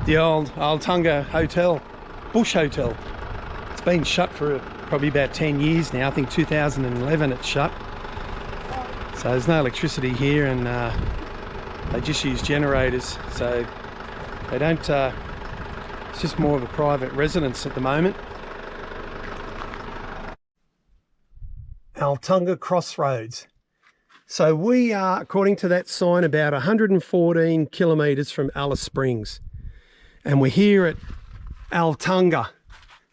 The old Arltunga Hotel, bush hotel. It's been shut for probably about 10 years now. I think 2011 it's shut. So there's no electricity here, and they just use generators. So they don't, it's just more of a private residence at the moment. Altunga Crossroads. So we are, according to that sign, about 114 kilometres from Alice Springs. And we're here at Altunga,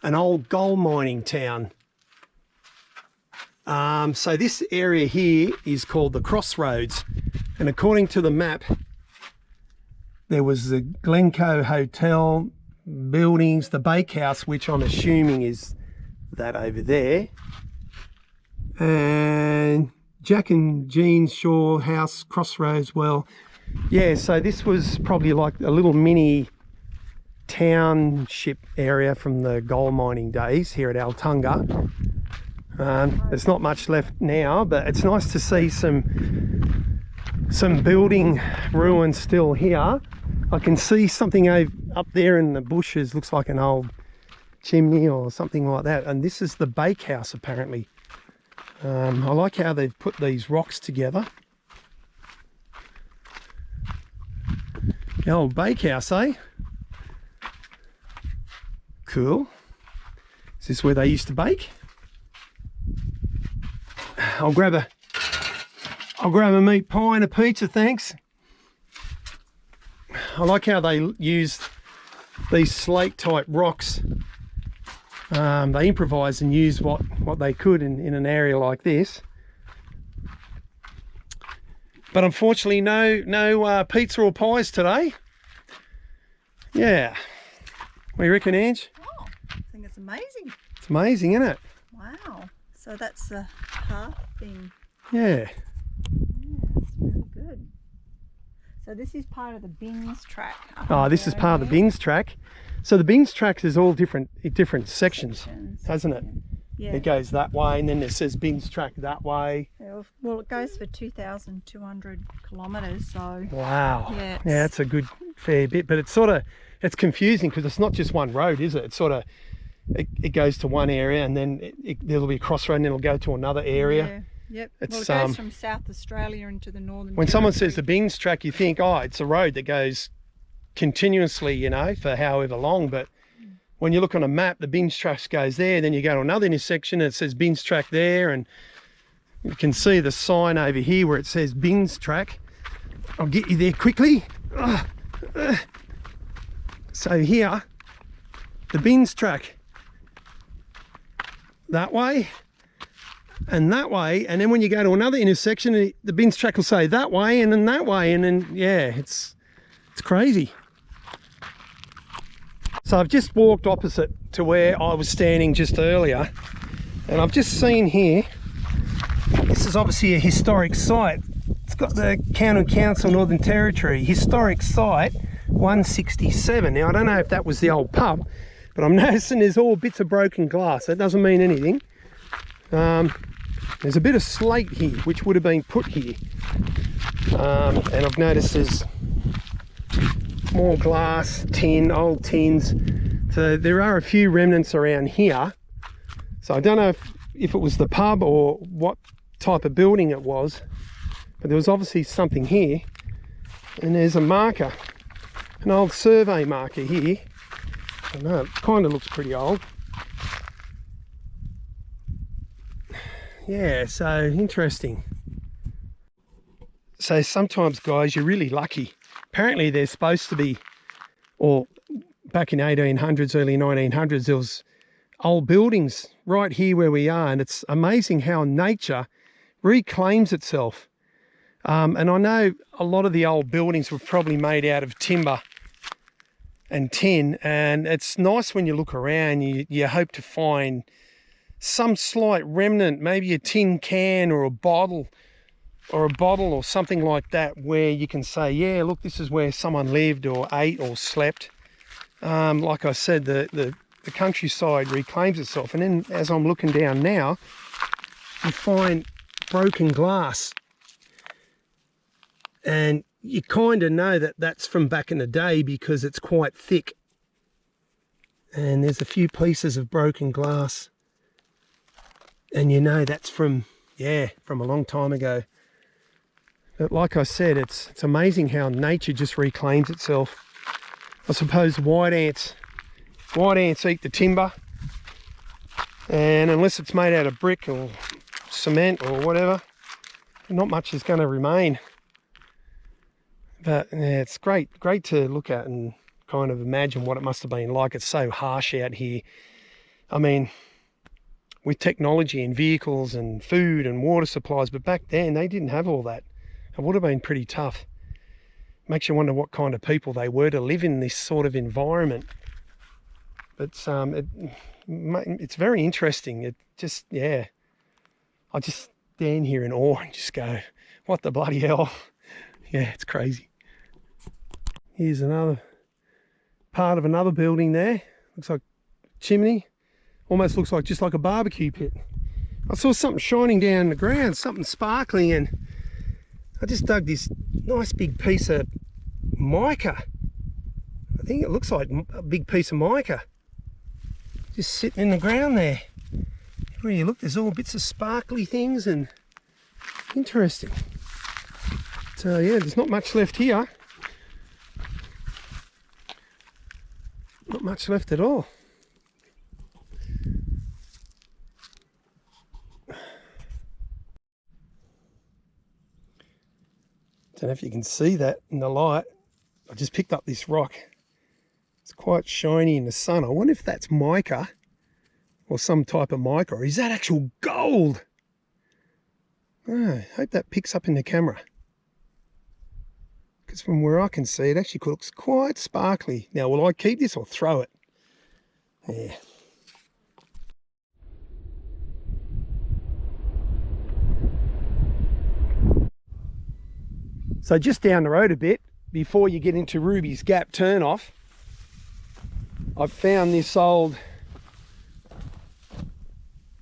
an old gold mining town. So this area here is called the Crossroads. And according to the map, there was the Glencoe Hotel buildings, the bakehouse, which I'm assuming is that over there. And Jack and Jean's Shaw House, Crossroads. Well, yeah, so this was probably like a little mini township area from the gold mining days here at Altunga. There's not much left now, but it's nice to see some building ruins still here. I can see something up there in the bushes, looks like an old chimney or something like that. And this is the bakehouse apparently. I like how they've put these rocks together. The old bakehouse, eh? Cool. Is this where they used to bake? I'll grab a meat pie and a pizza, thanks. I like how they use these slate type rocks. They improvise and use what they could in an area like this. But unfortunately no pizza or pies today. Yeah. What do you reckon, Ange? Oh, I think it's amazing. It's amazing, isn't it? Wow. So that's the path thing. Yeah. Yeah, that's really good. So this is part of the Bings track. Oh, this is part of the Bings track. So the Bings track is all different sections, hasn't it? Yeah. It goes that way, and then it says Bings track that way. Yeah, well, it goes for 2,200 kilometres, so... Wow. Yeah, it's a good fair bit, but it's confusing because it's not just one road, is it? It's sort of, it goes to one area, and then there'll be a crossroad, and then it'll go to another area. Yeah. Yep. It's, well, it goes from South Australia into the northern. When someone says the Bings track, you think, oh, it's a road that goes continuously, you know, for however long. But when you look on a map, the Bings track goes there, then you go to another intersection and it says Bings track there, and you can see the sign over here where it says Bings track. I'll get you there quickly. So here, the Bings track, that way and that way, and then when you go to another intersection, the Bings track will say that way and then that way, and then yeah, it's crazy. So I've just walked opposite to where I was standing just earlier, and I've just seen here, this is obviously a historic site. It's got the County Council Northern Territory historic site 167. Now I don't know if that was the old pub, but I'm noticing there's all bits of broken glass. That doesn't mean anything. There's a bit of slate here which would have been put here, and I've noticed there's more glass, tin, old tins. So there are a few remnants around here. So I don't know if it was the pub or what type of building it was, but there was obviously something here. And there's a marker, an old survey marker here. I know, it kind of looks pretty old. Yeah, so interesting. So sometimes, guys, you're really lucky. Apparently there's supposed to be, or back in 1800s, early 1900s, there was old buildings right here where we are, and it's amazing how nature reclaims itself. And I know a lot of the old buildings were probably made out of timber and tin, and it's nice when you look around, you hope to find some slight remnant, maybe a tin can or a bottle or something like that, where you can say, yeah, look, this is where someone lived or ate or slept. Like I said, the countryside reclaims itself. And then as I'm looking down now, you find broken glass. And you kind of know that that's from back in the day because it's quite thick. And there's a few pieces of broken glass. And you know that's from, yeah, from a long time ago. But like I said, it's amazing how nature just reclaims itself. I suppose white ants eat the timber. And unless it's made out of brick or cement or whatever, not much is going to remain. But yeah, it's great to look at and kind of imagine what it must have been like. It's so harsh out here. I mean, with technology and vehicles and food and water supplies, but back then they didn't have all that. It would have been pretty tough. Makes you wonder what kind of people they were to live in this sort of environment. But it's very interesting. It just, yeah, I just stand here in awe and just go, what the bloody hell? Yeah, it's crazy. Here's another part of another building there. Looks like a chimney. Almost looks like just like a barbecue pit. I saw something shining down the ground, something sparkling, and I just dug this nice big piece of mica. I think it looks like a big piece of mica. Just sitting in the ground there. Everywhere you look, there's all bits of sparkly things, and interesting. So yeah, there's not much left here. Not much left at all. Don't know if you can see that in the light. I just picked up this rock. It's quite shiny in the sun. I wonder if that's mica or some type of mica, or is that actual gold? Oh, I hope that picks up in the camera. Because from where I can see, it actually looks quite sparkly. Now, will I keep this or throw it? Yeah. So just down the road a bit, before you get into Ruby's Gap turnoff, I've found this old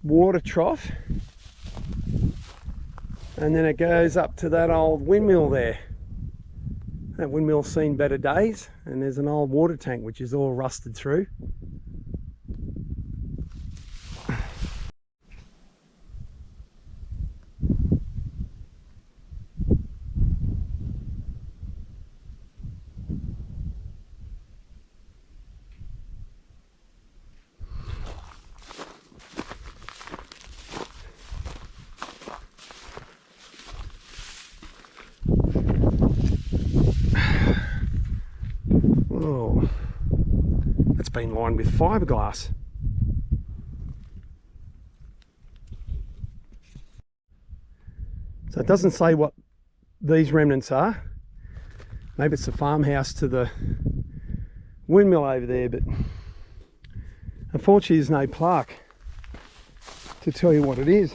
water trough, and then it goes up to that old windmill there. That windmill's seen better days, and there's an old water tank which is all rusted through. Oh, that's been lined with fiberglass. So it doesn't say what these remnants are. Maybe it's the farmhouse to the windmill over there, but unfortunately there's no plaque to tell you what it is.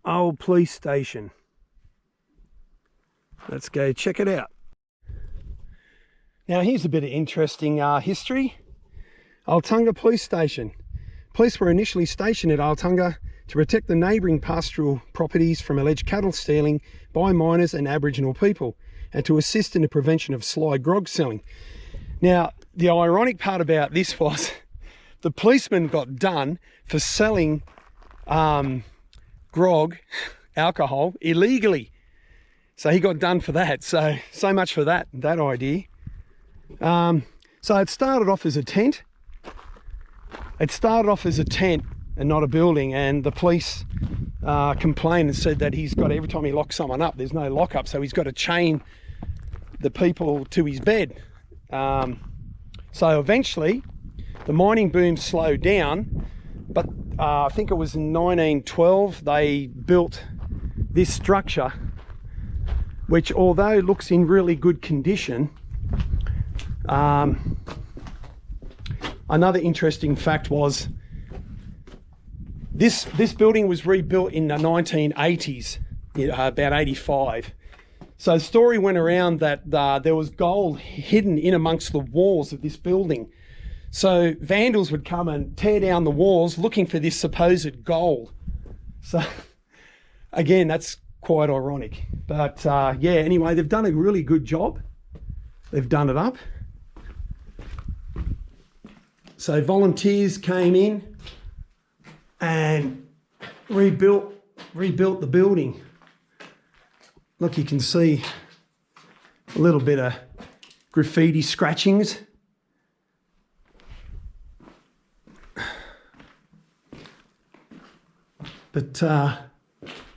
Old police station. Let's go check it out. Now here's a bit of interesting history. Altunga Police Station. Police were initially stationed at Altunga to protect the neighbouring pastoral properties from alleged cattle stealing by miners and Aboriginal people, and to assist in the prevention of sly grog selling. Now, the ironic part about this was the policeman got done for selling grog, alcohol, illegally. So he got done for that. So much for that idea. So it started off as a tent. It started off as a tent and not a building, and the police complained and said that he's got, every time he locks someone up, there's no lockup, so he's got to chain the people to his bed. So eventually the mining boom slowed down, but I think it was in 1912 they built this structure, which although looks in really good condition, another interesting fact was this building was rebuilt in the 1980s, about 85. So the story went around that there was gold hidden in amongst the walls of this building. So vandals would come and tear down the walls looking for this supposed gold. So again, that's quite ironic. But yeah, anyway, they've done a really good job. They've done it up. So volunteers came in and rebuilt the building. Look, you can see a little bit of graffiti scratchings. But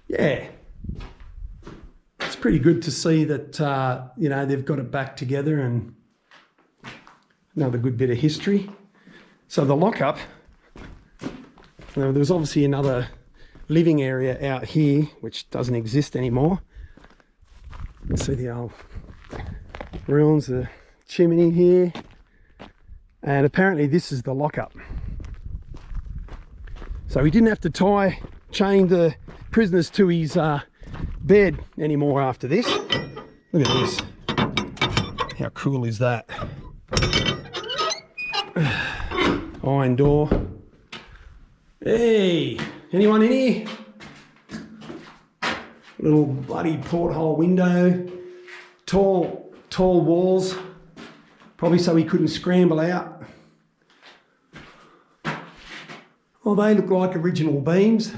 yeah, it's pretty good to see that, you know, they've got it back together, and another good bit of history. So the lockup, there was obviously another living area out here, which doesn't exist anymore. See the old ruins, the chimney here. And apparently this is the lockup. So he didn't have to chain the prisoners to his bed anymore after this. Look at this. How cool is that? Iron door. Hey, anyone in here? Little bloody porthole window. Tall walls. Probably so he couldn't scramble out. Well, they look like original beams.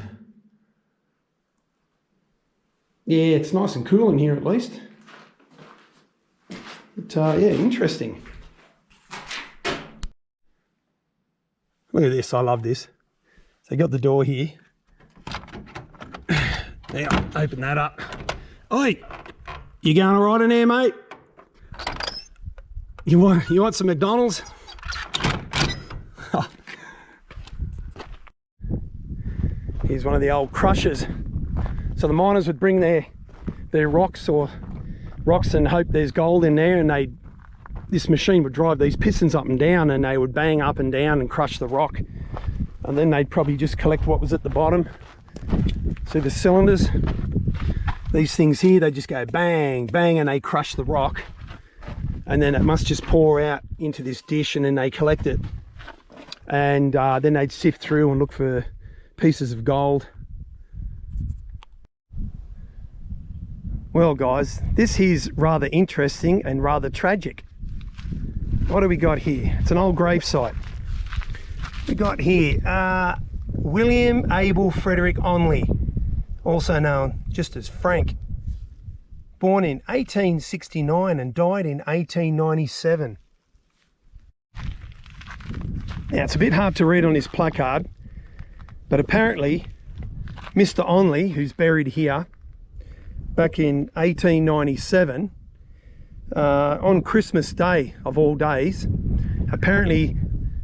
Yeah, it's nice and cool in here at least. But yeah, interesting. Look at this, I love this. So you got the door here. Now, open that up. Oi, you going all right in there, mate? You want some McDonald's? Here's one of the old crushers. So the miners would bring their rocks and hope there's gold in there, and this machine would drive these pistons up and down, and they would bang up and down and crush the rock. And then they'd probably just collect what was at the bottom. See the cylinders? These things here, they just go bang, bang, and they crush the rock. And then it must just pour out into this dish, and then they collect it. And then they'd sift through and look for pieces of gold. Well guys, this is rather interesting and rather tragic. What do we got here? It's an old grave site. We got here William Abel Frederick Onley, also known just as Frank, born in 1869 and died in 1897. Now it's a bit hard to read on this placard, but apparently Mr. Onley, who's buried here, back in 1897, on Christmas Day of all days, apparently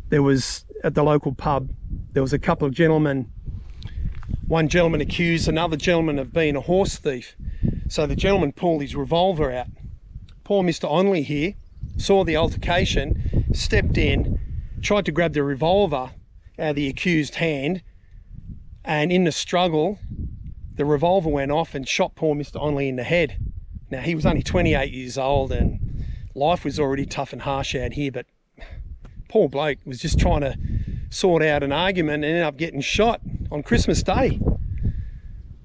there was, at the local pub, there was a couple of gentlemen, one gentleman accused another gentleman of being a horse thief. So the gentleman pulled his revolver out. Poor Mr. Onley here saw the altercation, stepped in, tried to grab the revolver out of the accused hand, and in the struggle, the revolver went off and shot poor Mr. Onley in the head. Now, he was only 28 years old and life was already tough and harsh out here, but poor bloke was just trying to sort out an argument and ended up getting shot on Christmas Day.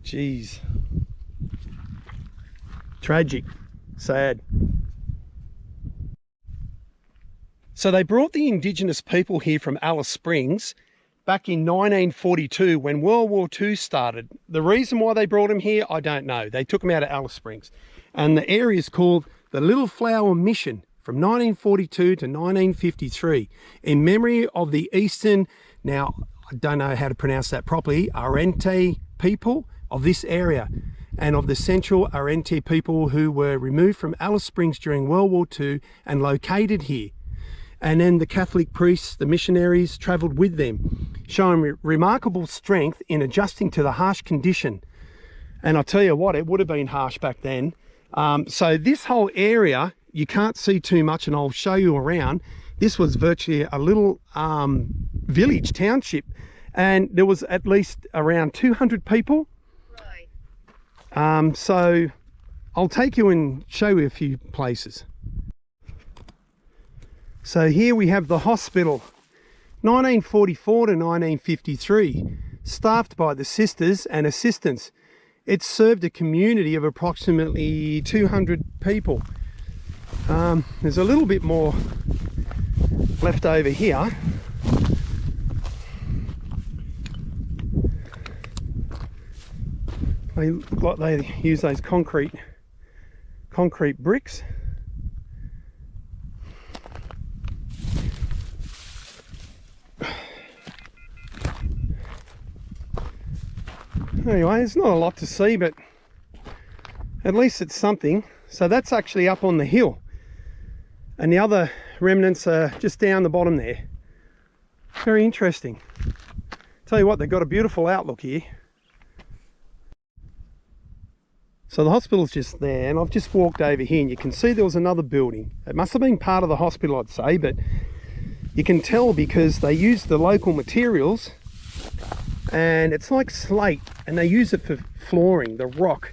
Jeez. Tragic. Sad. So they brought the Indigenous people here from Alice Springs back in 1942 when World War II started. The reason why they brought them here, I don't know. They took them out of Alice Springs. And the area is called the Little Flower Mission from 1942 to 1953 in memory of the Eastern, now I don't know how to pronounce that properly, Arrente people of this area, and of the Central Arrente people who were removed from Alice Springs during World War II and located here. And then the Catholic priests, the missionaries, travelled with them, showing remarkable strength in adjusting to the harsh condition. And I'll tell you what, it would have been harsh back then. So this whole area, you can't see too much, and I'll show you around. This was virtually a little village, township, and there was at least around 200 people. Right. So I'll take you and show you a few places. So here we have the hospital 1944 to 1953, staffed by the sisters and assistants. It served a community of approximately 200 people. There's a little bit more left over here. They look like they use those concrete bricks. Anyway, there's not a lot to see, but at least it's something. So that's actually up on the hill, and the other remnants are just down the bottom there. Very interesting. Tell you what, they've got a beautiful outlook here. So the hospital's just there, and I've just walked over here, and you can see there was another building. It must have been part of the hospital, I'd say, but you can tell because they use the local materials, and it's like slate, and they use it for flooring, the rock.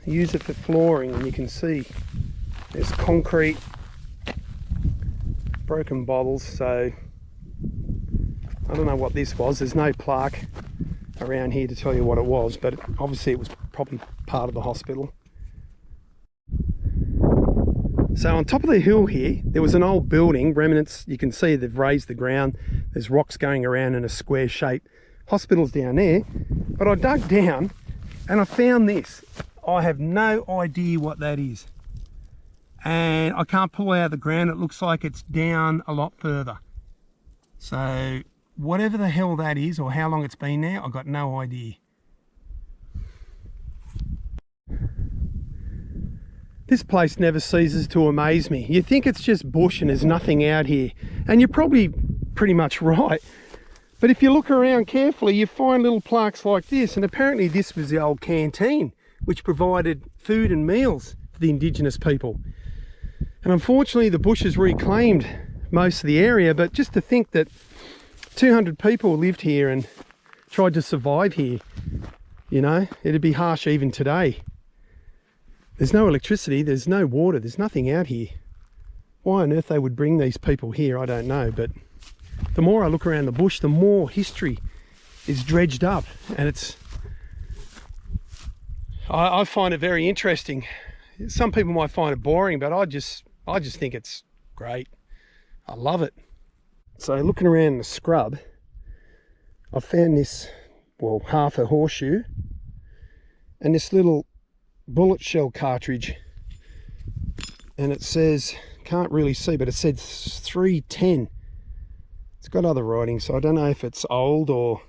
They use it for flooring, and you can see there's concrete, broken bottles. So I don't know what this was. There's no plaque around here to tell you what it was, but obviously it was probably part of the hospital. So on top of the hill here, there was an old building, remnants. You can see they've raised the ground. There's rocks going around in a square shape. Hospital's down there, but I dug down and I found this. I have no idea what that is, and I can't pull out of the ground. It looks like it's down a lot further. So whatever the hell that is, or how long it's been there, I've got no idea. This place never ceases to amaze me. You think it's just bush and there's nothing out here, and you're probably pretty much right. But if you look around carefully, you find little plaques like this, and apparently this was the old canteen, which provided food and meals for the indigenous people. And unfortunately the bush has reclaimed most of the area, but just to think that 200 people lived here and tried to survive here, you know, it'd be harsh even today. There's no electricity, there's no water, there's nothing out here. Why on earth they would bring these people here, I don't know, but the more I look around the bush, the more history is dredged up, and I find it very interesting. Some people might find it boring, but I just think it's great. I love it. So looking around the scrub, I found this, well, half a horseshoe and this little bullet shell cartridge, and it says, can't really see, but it said 310. It's got other writing, so I don't know if it's old or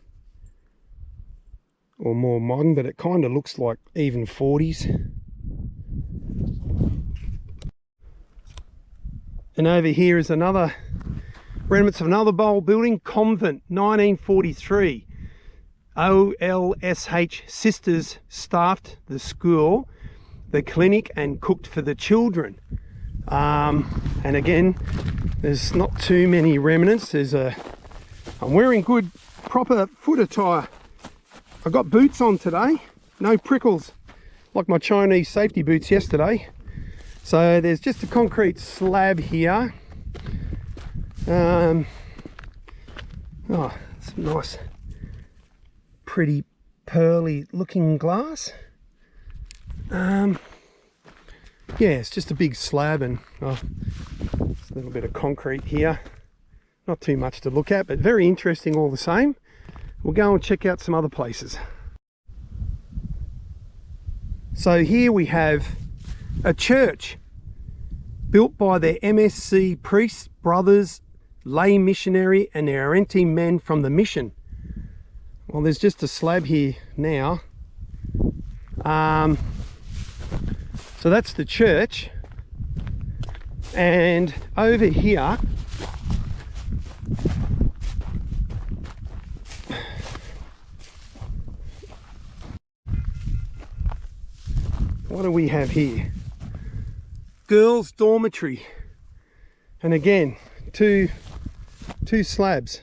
more modern, but it kind of looks like even 40s. And over here is another remnants of another old building, Convent, 1943. OLSH sisters staffed the school, the clinic, and cooked for the children. And again, there's not too many remnants. I'm wearing good proper foot attire. I got boots on today, no prickles like my Chinese safety boots yesterday. So there's just a concrete slab here. Oh, it's nice, pretty pearly looking glass. Yeah, it's just a big slab, and it's a little bit of concrete here. Not too much to look at, but very interesting all the same. We'll go and check out some other places. So here we have a church built by the MSC priests, brothers, lay missionary, and the Arltunga men from the mission. Well, there's just a slab here now. So that's the church, and over here what do we have here? Girls' dormitory, and again two slabs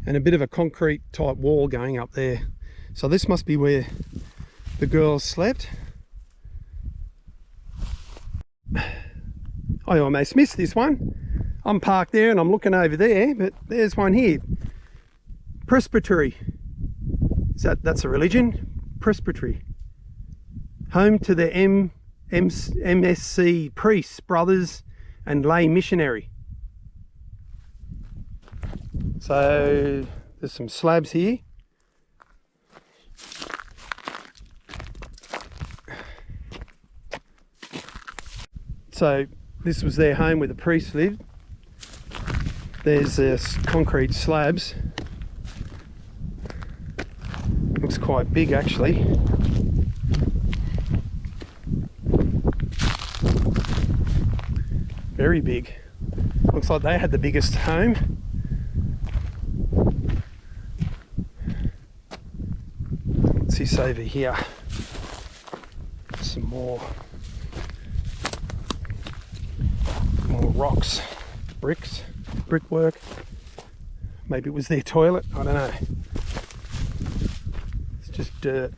and a bit of a concrete type wall going up there. So this must be where the girls slept. I almost missed this one. I'm parked there and I'm looking over there, but there's one here. Presbytery. That's a religion? Presbytery. Home to the MSC priests, brothers and lay missionary. So there's some slabs here. So this was their home where the priests lived. There's this concrete slabs. Looks quite big actually. Very big. Looks like they had the biggest home. What's this over here? Some more rocks, bricks, brickwork. Maybe it was their toilet, I don't know. It's just dirt.